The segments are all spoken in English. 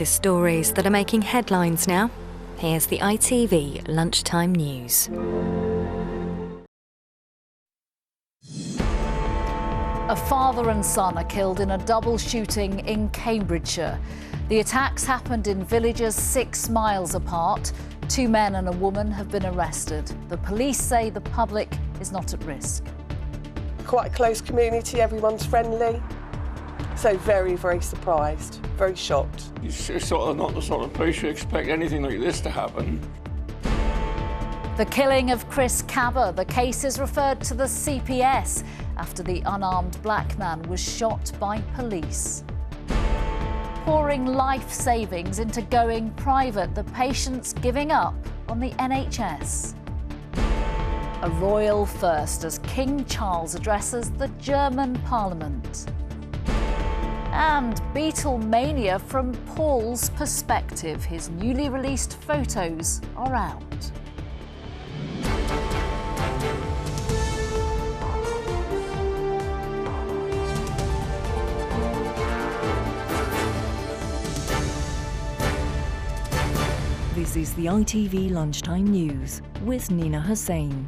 Stories that are making headlines now. Here's the ITV Lunchtime News. A father and son are killed in a double shooting in Cambridgeshire. The attacks happened in villages 6 miles apart. 2 men and a woman have been arrested. The police say the public is not at risk. Quite a close community, everyone's friendly. So very, very surprised, very shocked. It's sort of not the sort of place you expect anything like this to happen. The killing of Chris Caba. The case is referred to the CPS after the unarmed black man was shot by police. Pouring life savings into going private. The patients giving up on the NHS. A royal first as King Charles addresses the German Parliament. And Beatlemania from Paul's perspective. His newly released photos are out. This is the ITV Lunchtime News with Nina Hossain.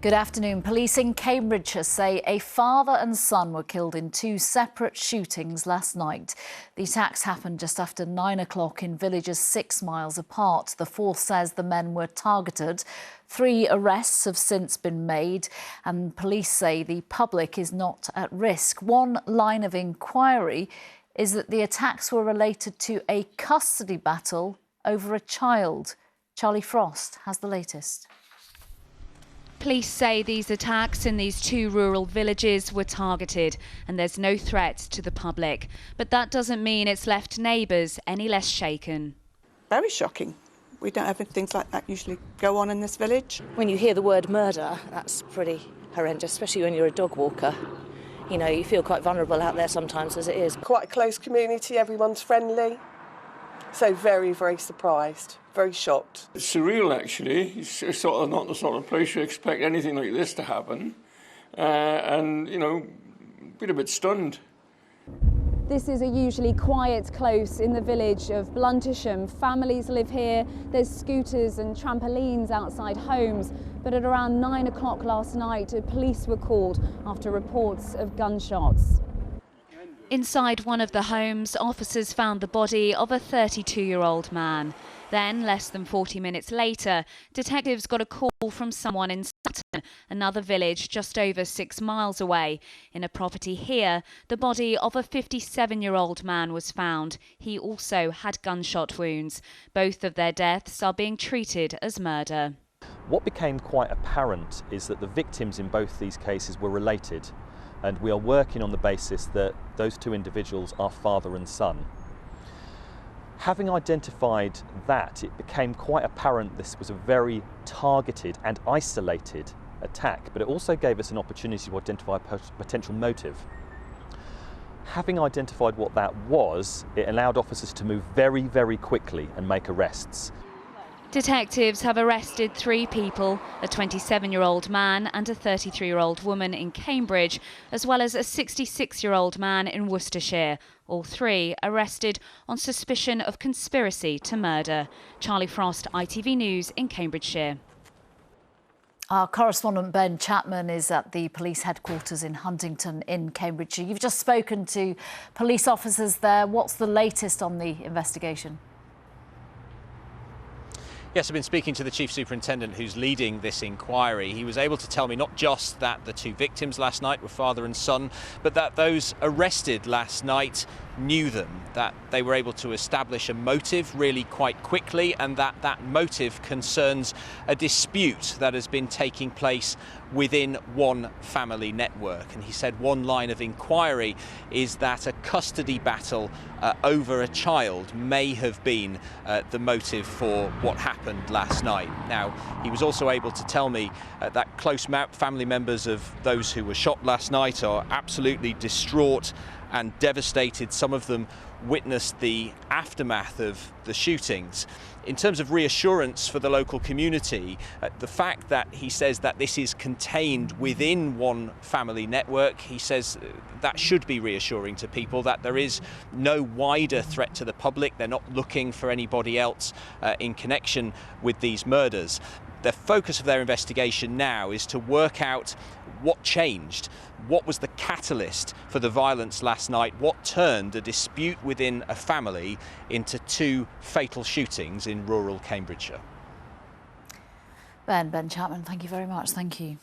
Good afternoon. Police in Cambridgeshire say a father and son were killed in 2 separate shootings last night. The attacks happened just after 9 o'clock in villages 6 miles apart. The force says the men were targeted. 3 arrests have since been made, and police say the public is not at risk. One line of inquiry is that the attacks were related to a custody battle over a child. Charlie Frost has the latest. Police say these attacks in these 2 rural villages were targeted and there's no threat to the public. But that doesn't mean it's left neighbours any less shaken. Very shocking. We don't have things like that usually go on in this village. When you hear the word murder, that's pretty horrendous, especially when you're a dog walker. You know, you feel quite vulnerable out there sometimes as it is. Quite a close community, everyone's friendly. So very, very surprised, very shocked. It's surreal, actually. It's sort of not the sort of place you expect anything like this to happen. And, you know, been a bit stunned. This is a usually quiet close in the village of Bluntisham. Families live here. There's scooters and trampolines outside homes. But at around 9 o'clock last night, police were called after reports of gunshots. Inside one of the homes, officers found the body of a 32-year-old man. Then, less than 40 minutes later, detectives got a call from someone in Sutton, another village just over 6 miles away. In a property here, the body of a 57-year-old man was found. He also had gunshot wounds. Both of their deaths are being treated as murder. What became quite apparent is that the victims in both these cases were related. And we are working on the basis that those 2 individuals are father and son. Having identified that, it became quite apparent this was a very targeted and isolated attack, but it also gave us an opportunity to identify a potential motive. Having identified what that was, it allowed officers to move very, very quickly and make arrests. Detectives have arrested 3 people, a 27-year-old man and a 33-year-old woman in Cambridge, as well as a 66-year-old man in Worcestershire. All 3 arrested on suspicion of conspiracy to murder. Charlie Frost, ITV News in Cambridgeshire. Our correspondent Ben Chapman is at the police headquarters in Huntington in Cambridgeshire. You've just spoken to police officers there. What's the latest on the investigation? Yes, I've been speaking to the Chief Superintendent who's leading this inquiry. He was able to tell me not just that the 2 victims last night were father and son, but that those arrested last night knew them, that they were able to establish a motive really quite quickly, and that motive concerns a dispute that has been taking place within one family network. And he said one line of inquiry is that a custody battle over a child may have been the motive for what happened last night. Now, he was also able to tell me that close family members of those who were shot last night are absolutely distraught and devastated. Some of them witnessed the aftermath of the shootings. In terms of reassurance for the local community, the fact that he says that this is contained within one family network, he says that should be reassuring to people, that there is no wider threat to the public. They're not looking for anybody else in connection with these murders. The focus of their investigation now is to work out what changed. What was the catalyst for the violence last night? What turned a dispute within a family into 2 fatal shootings in rural Cambridgeshire? Ben Chapman, thank you very much. Thank you.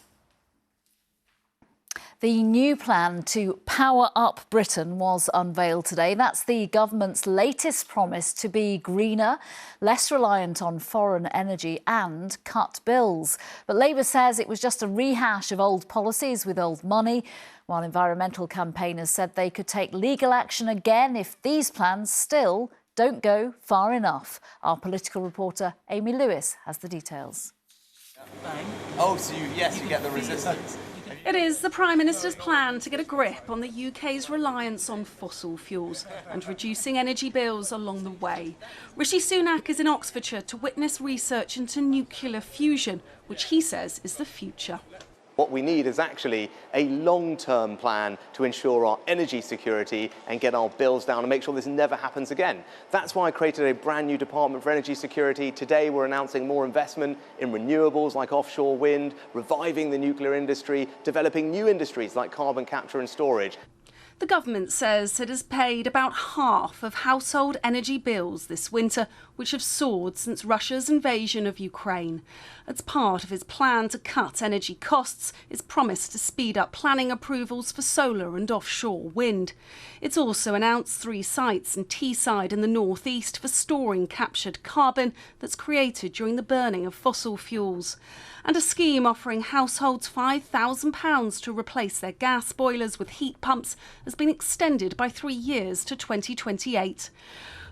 The new plan to power up Britain was unveiled today. That's the government's latest promise to be greener, less reliant on foreign energy and cut bills. But Labour says it was just a rehash of old policies with old money, while environmental campaigners said they could take legal action again if these plans still don't go far enough. Our political reporter Amy Lewis has the details. Oh, so you get the resistance. It is the Prime Minister's plan to get a grip on the UK's reliance on fossil fuels and reducing energy bills along the way. Rishi Sunak is in Oxfordshire to witness research into nuclear fusion, which he says is the future. What we need is actually a long-term plan to ensure our energy security and get our bills down and make sure this never happens again. That's why I created a brand new Department for Energy Security. Today we're announcing more investment in renewables like offshore wind, reviving the nuclear industry, developing new industries like carbon capture and storage. The government says it has paid about half of household energy bills this winter, which have soared since Russia's invasion of Ukraine. As part of its plan to cut energy costs, it's promised to speed up planning approvals for solar and offshore wind. It's also announced 3 sites in Teesside in the northeast for storing captured carbon that's created during the burning of fossil fuels. And a scheme offering households £5,000 to replace their gas boilers with heat pumps has been extended by 3 years to 2028.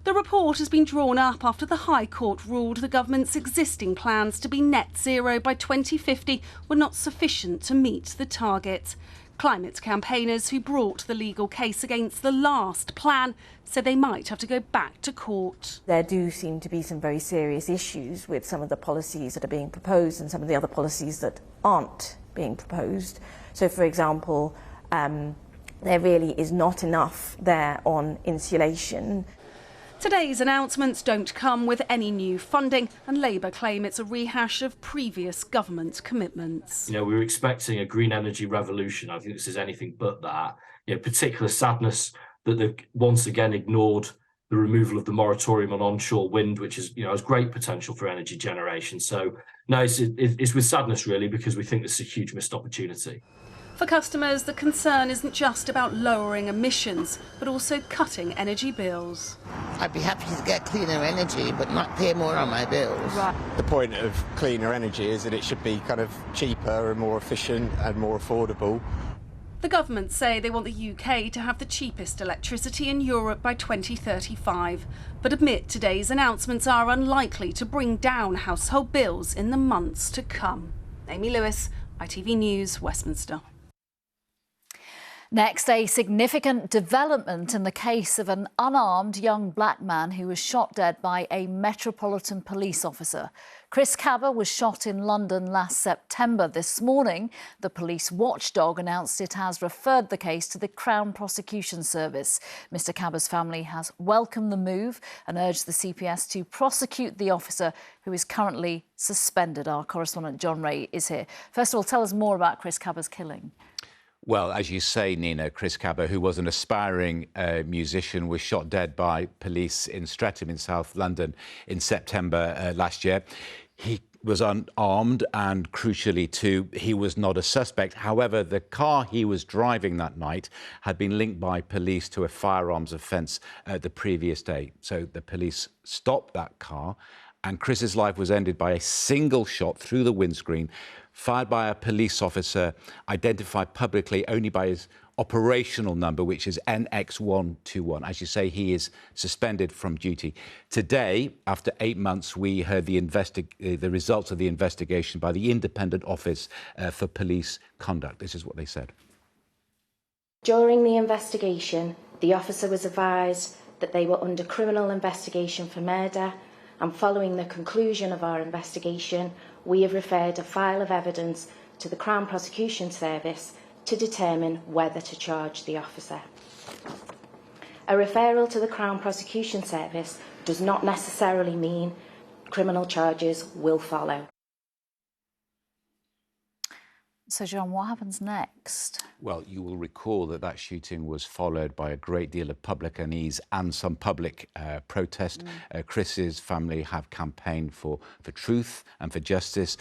The report has been drawn up after the High Court ruled the government's existing plans to be net zero by 2050 were not sufficient to meet the target. Climate campaigners who brought the legal case against the last plan said they might have to go back to court. There do seem to be some very serious issues with some of the policies that are being proposed and some of the other policies that aren't being proposed. So, for example, there really is not enough there on insulation. Today's announcements don't come with any new funding, and Labour claim it's a rehash of previous government commitments. We were expecting a green energy revolution. I think this is anything but that. Particular sadness that they've once again ignored the removal of the moratorium on onshore wind, which is, has great potential for energy generation. So, no, it's with sadness, really, because we think this is a huge missed opportunity. For customers, the concern isn't just about lowering emissions, but also cutting energy bills. I'd be happy to get cleaner energy, but not pay more on my bills. Right. The point of cleaner energy is that it should be kind of cheaper and more efficient and more affordable. The government say they want the UK to have the cheapest electricity in Europe by 2035, but admit today's announcements are unlikely to bring down household bills in the months to come. Amy Lewis, ITV News, Westminster. Next, a significant development in the case of an unarmed young black man who was shot dead by a Metropolitan Police officer. Chris Caba was shot in London last September. This morning, the police watchdog announced it has referred the case to the Crown Prosecution Service. Mr Caba's family has welcomed the move and urged the CPS to prosecute the officer, who is currently suspended. Our correspondent John Ray is here. First of all, tell us more about Chris Caba's killing. Well, as you say, Nina, Chris Caba, who was an aspiring musician, was shot dead by police in Streatham in South London in September last year. He was unarmed and, crucially too, he was not a suspect. However, the car he was driving that night had been linked by police to a firearms offence the previous day. So the police stopped that car and Chris's life was ended by a single shot through the windscreen, fired by a police officer identified publicly only by his operational number, which is NX121. As you say, he is suspended from duty. Today, after 8 months, we heard the results of the investigation by the Independent Office for Police Conduct. This is what they said. During the investigation, the officer was advised that they were under criminal investigation for murder, and following the conclusion of our investigation, we have referred a file of evidence to the Crown Prosecution Service to determine whether to charge the officer. A referral to the Crown Prosecution Service does not necessarily mean criminal charges will follow. So, John, what happens next? Well, you will recall that that shooting was followed by a great deal of public unease and some public protest. Chris's family have campaigned for truth and for justice.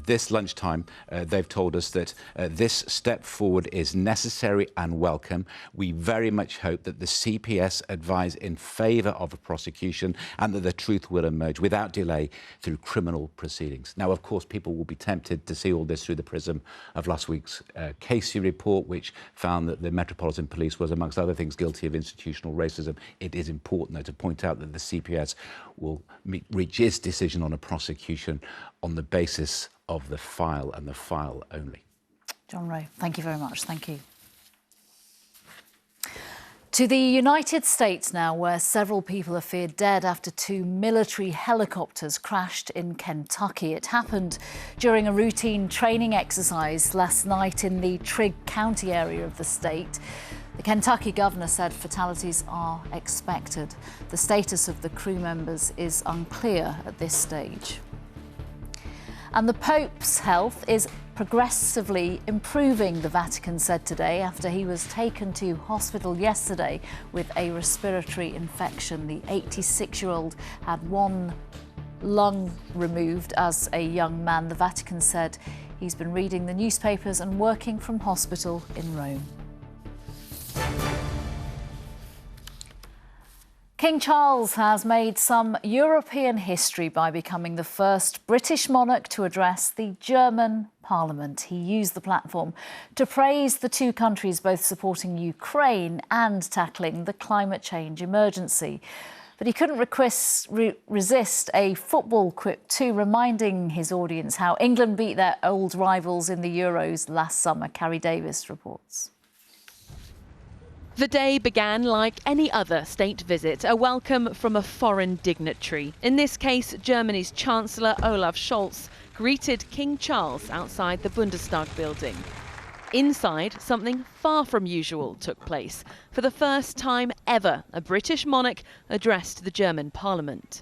This lunchtime, they've told us that this step forward is necessary and welcome. We very much hope that the CPS advise in favour of a prosecution and that the truth will emerge without delay through criminal proceedings. Now, of course, people will be tempted to see all this through the prism of last week's Casey report, which found that the Metropolitan Police was, amongst other things, guilty of institutional racism. It is important, though, to point out that the CPS will reach its decision on a prosecution on the basis of the file and the file only. John Rowe, thank you very much. Thank you. To the United States now, where several people are feared dead after 2 military helicopters crashed in Kentucky. It happened during a routine training exercise last night in the Trigg County area of the state. The Kentucky governor said fatalities are expected. The status of the crew members is unclear at this stage. And the Pope's health is progressively improving, the Vatican said today, after he was taken to hospital yesterday with a respiratory infection. The 86-year-old had one lung removed as a young man. The Vatican said he's been reading the newspapers and working from hospital in Rome. King Charles has made some European history by becoming the first British monarch to address the German Parliament. He used the platform to praise the two countries both supporting Ukraine and tackling the climate change emergency. But he couldn't resist a football quip too, reminding his audience how England beat their old rivals in the Euros last summer. Carrie Davis reports. The day began like any other state visit, a welcome from a foreign dignitary. In this case, Germany's Chancellor Olaf Scholz greeted King Charles outside the Bundestag building. Inside, something far from usual took place. For the first time ever, a British monarch addressed the German Parliament.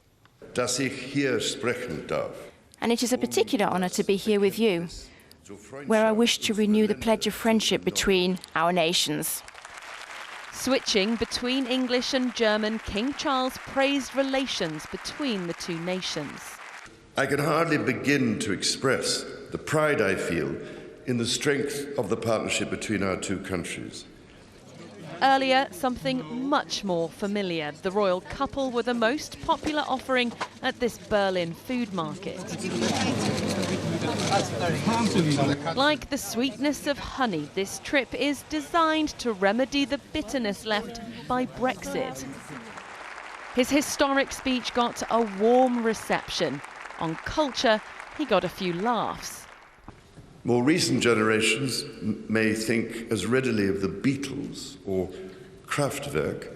Dass ich hier sprechen darf. And it is a particular honour to be here with you, where I wish to renew the pledge of friendship between our nations. Switching between English and German, King Charles praised relations between the two nations. I can hardly begin to express the pride I feel in the strength of the partnership between our two countries. Earlier, something much more familiar. The royal couple were the most popular offering at this Berlin food market. Like the sweetness of honey, this trip is designed to remedy the bitterness left by Brexit. His historic speech got a warm reception. On culture, he got a few laughs. More recent generations may think as readily of the Beatles or Kraftwerk.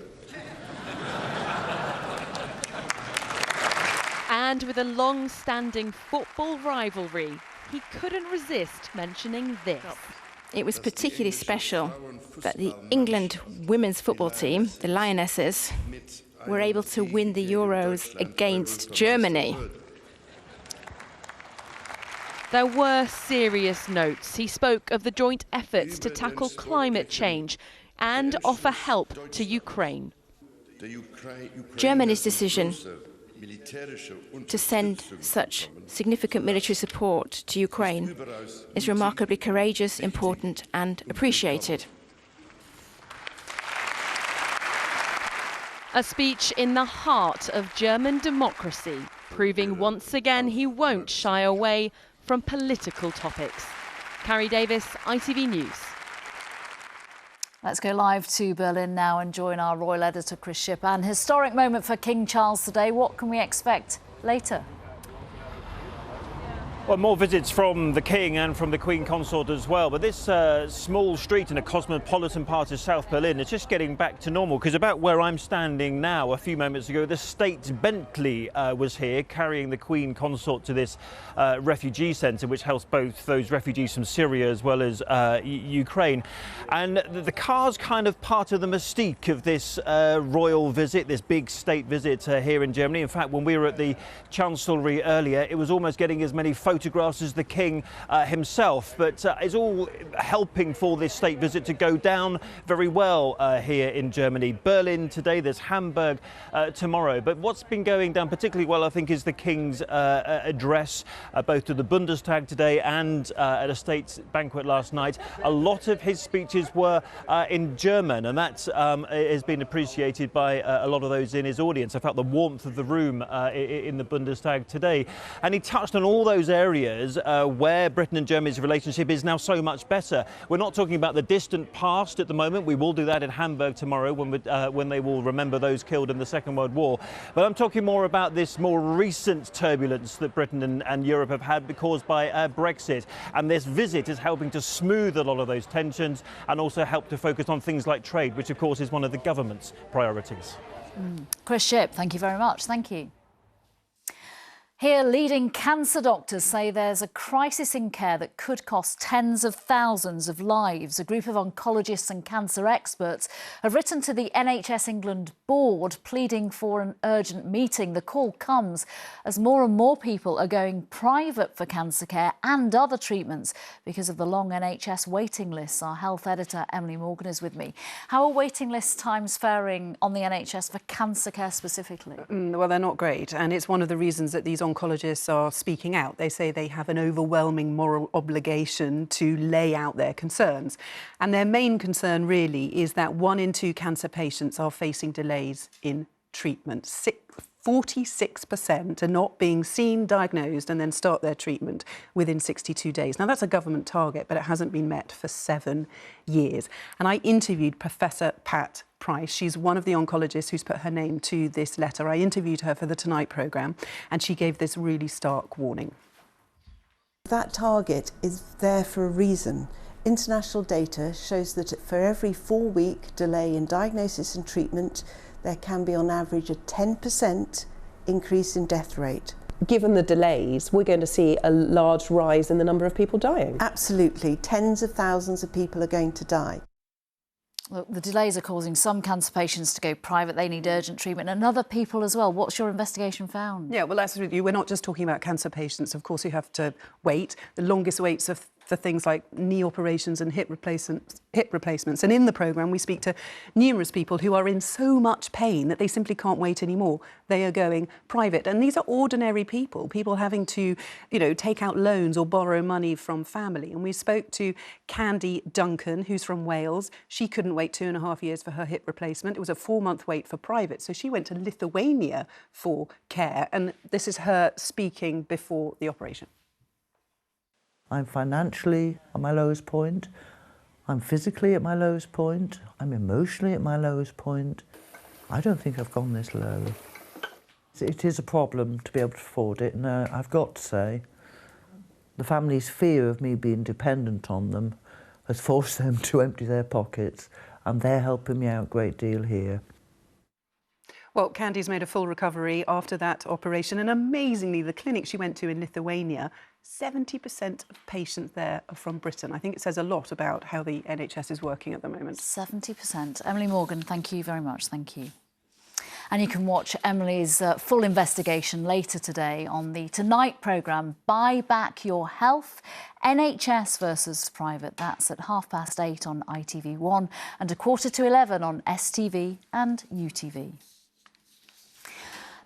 And with a long-standing football rivalry, he couldn't resist mentioning this. It was particularly special that the England women's football team, the Lionesses, were able to win the Euros against Germany. There were serious notes. He spoke of the joint efforts to tackle climate change and offer help to Ukraine. Germany's decision to send such significant military support to Ukraine is remarkably courageous, important and appreciated. A speech in the heart of German democracy, proving once again he won't shy away from political topics. Carrie Davis, ITV News. Let's go live to Berlin now and join our royal editor Chris Shipp. An historic moment for King Charles today. What can we expect later? Well, more visits from the King and from the Queen Consort as well. But this small street in a cosmopolitan part of South Berlin is just getting back to normal, because about where I'm standing now, a few moments ago, the State Bentley was here carrying the Queen Consort to this refugee centre, which helps both those refugees from Syria as well as Ukraine. And the car's kind of part of the mystique of this royal visit, this big state visit here in Germany. In fact, when we were at the Chancellery earlier, it was almost getting as many photographs as the King himself, but it's all helping for this state visit to go down very well here in Germany. Berlin today, there's Hamburg tomorrow, but what's been going down particularly well, I think, is the King's address, both to the Bundestag today and at a state banquet last night. A lot of his speeches were in German, and that has been appreciated by a lot of those in his audience. I felt the warmth of the room in the Bundestag today, and he touched on all those areas where Britain and Germany's relationship is now so much better. We're not talking about the distant past at the moment. We will do that in Hamburg tomorrow when they will remember those killed in the Second World War. But I'm talking more about this more recent turbulence that Britain and Europe have had caused by Brexit. And this visit is helping to smooth a lot of those tensions and also help to focus on things like trade, which of course is one of the government's priorities. Chris Shipp, thank you very much. Thank you. Here, leading cancer doctors say there's a crisis in care that could cost tens of thousands of lives. A group of oncologists and cancer experts have written to the NHS England board pleading for an urgent meeting. The call comes as more and more people are going private for cancer care and other treatments because of the long NHS waiting lists. Our health editor, Emily Morgan, is with me. How are waiting list times faring on the NHS for cancer care specifically? Well, they're not great, and it's one of the reasons that these oncologists are speaking out. They say they have an overwhelming moral obligation to lay out their concerns. And their main concern really is that 1 in 2 cancer patients are facing delays in treatment. 46% are not being seen, diagnosed and then start their treatment within 62 days. Now, that's a government target, but it hasn't been met for 7 years. And I interviewed Professor Pat Price. She's one of the oncologists who's put her name to this letter. I interviewed her for the Tonight programme, and she gave this really stark warning. That target is there for a reason. International data shows that for every 4-week delay in diagnosis and treatment, there can be on average a 10% increase in death rate. Given the delays, we're going to see a large rise in the number of people dying. Absolutely. Tens of thousands of people are going to die. Look, the delays are causing some cancer patients to go private. They need urgent treatment, and other people as well. What's your investigation found? Yeah, well, that's with you. We're not just talking about cancer patients, of course, who have to wait. The longest waits are for things like knee operations and hip replacements. And in the programme, we speak to numerous people who are in so much pain that they simply can't wait anymore. They are going private. And these are ordinary people having to, take out loans or borrow money from family. And we spoke to Candy Duncan, who's from Wales. She couldn't wait 2.5 years for her hip replacement. It was a 4-month wait for private. So she went to Lithuania for care. And this is her speaking before the operation. I'm financially at my lowest point, I'm physically at my lowest point, I'm emotionally at my lowest point. I don't think I've gone this low. It is a problem to be able to afford it, and I've got to say, the family's fear of me being dependent on them has forced them to empty their pockets, and they're helping me out a great deal here. Well, Candy's made a full recovery after that operation, and amazingly, the clinic she went to in Lithuania, 70% of patients there are from Britain. I think it says a lot about how the NHS is working at the moment. 70%. Emily Morgan, thank you very much. Thank you. And you can watch Emily's full investigation later today on the Tonight programme, Buy Back Your Health, NHS versus Private. That's at 8:30 on ITV1 and 11:15 on STV and UTV.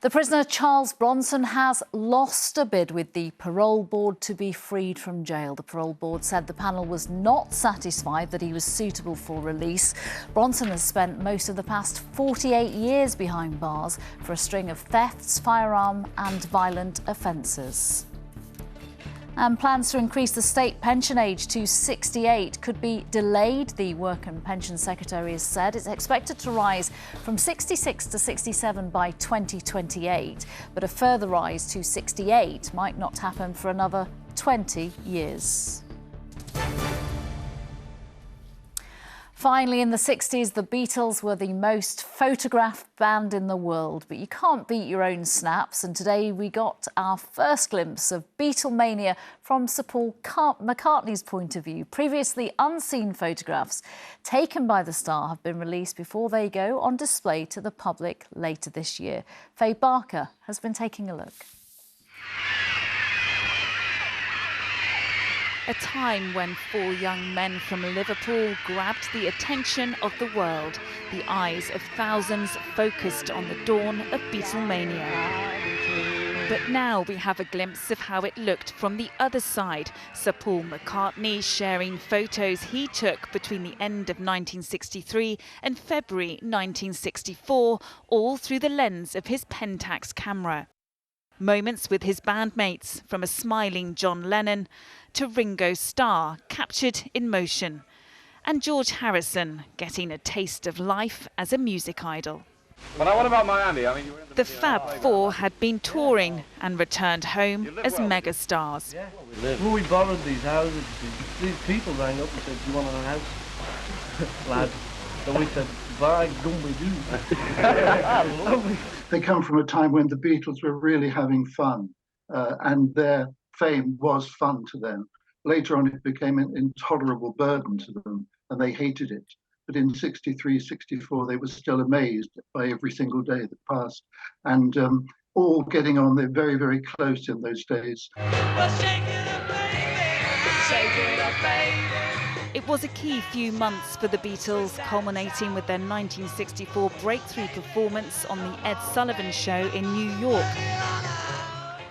The prisoner Charles Bronson has lost a bid with the parole board to be freed from jail. The parole board said the panel was not satisfied that he was suitable for release. Bronson has spent most of the past 48 years behind bars for a string of thefts, firearm and violent offences. And plans to increase the state pension age to 68 could be delayed, the Work and Pension Secretary has said. It's expected to rise from 66 to 67 by 2028, but a further rise to 68 might not happen for another 20 years. Finally, in the 60s, the Beatles were the most photographed band in the world, but you can't beat your own snaps. And today we got our first glimpse of Beatlemania from Sir Paul McCartney's point of view. Previously unseen photographs taken by the star have been released before they go on display to the public later this year. Faye Barker has been taking a look. A time when 4 young men from Liverpool grabbed the attention of the world, the eyes of thousands focused on the dawn of Beatlemania. But now we have a glimpse of how it looked from the other side. Sir Paul McCartney sharing photos he took between the end of 1963 and February 1964, all through the lens of his Pentax camera. Moments with his bandmates, from a smiling John Lennon to Ringo Starr, captured in motion, and George Harrison getting a taste of life as a music idol. But what about Miami? I mean, the Fab Four had been touring and returned home as megastars. Yeah, when we borrowed these houses, these people rang up and said, "Do you want a house, lad?" So we said, "By gum we do." They come from a time when the Beatles were really having fun, and their fame was fun to them. Later on, it became an intolerable burden to them, and they hated it. But in 63, 64, they were still amazed by every single day that passed, and all getting on. They're very, very close in those days. It was a key few months for the Beatles, culminating with their 1964 breakthrough performance on the Ed Sullivan Show in New York.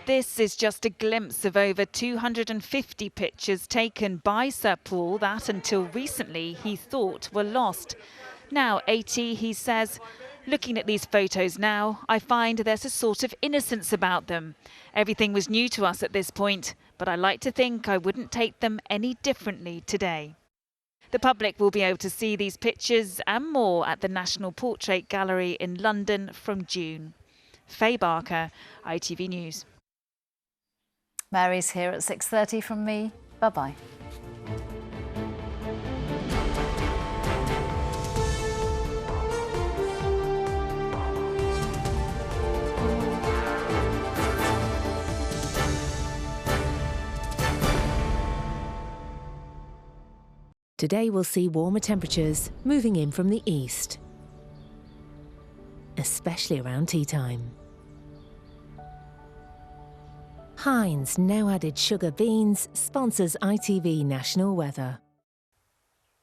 This is just a glimpse of over 250 pictures taken by Sir Paul that, until recently, he thought were lost. Now 80, he says, "Looking at these photos now, I find there's a sort of innocence about them. Everything was new to us at this point, but I like to think I wouldn't take them any differently today." The public will be able to see these pictures and more at the National Portrait Gallery in London from June. Faye Barker, ITV News. Mary's here at 6:30 from me. Bye-bye. Today we'll see warmer temperatures moving in from the east, especially around tea time. Heinz no added sugar beans sponsors ITV National Weather.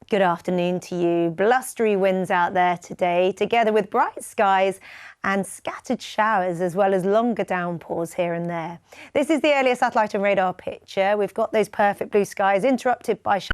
Good afternoon to you. Blustery winds out there today, together with bright skies and scattered showers, as well as longer downpours here and there. This is the earlier satellite and radar picture. We've got those perfect blue skies interrupted by showers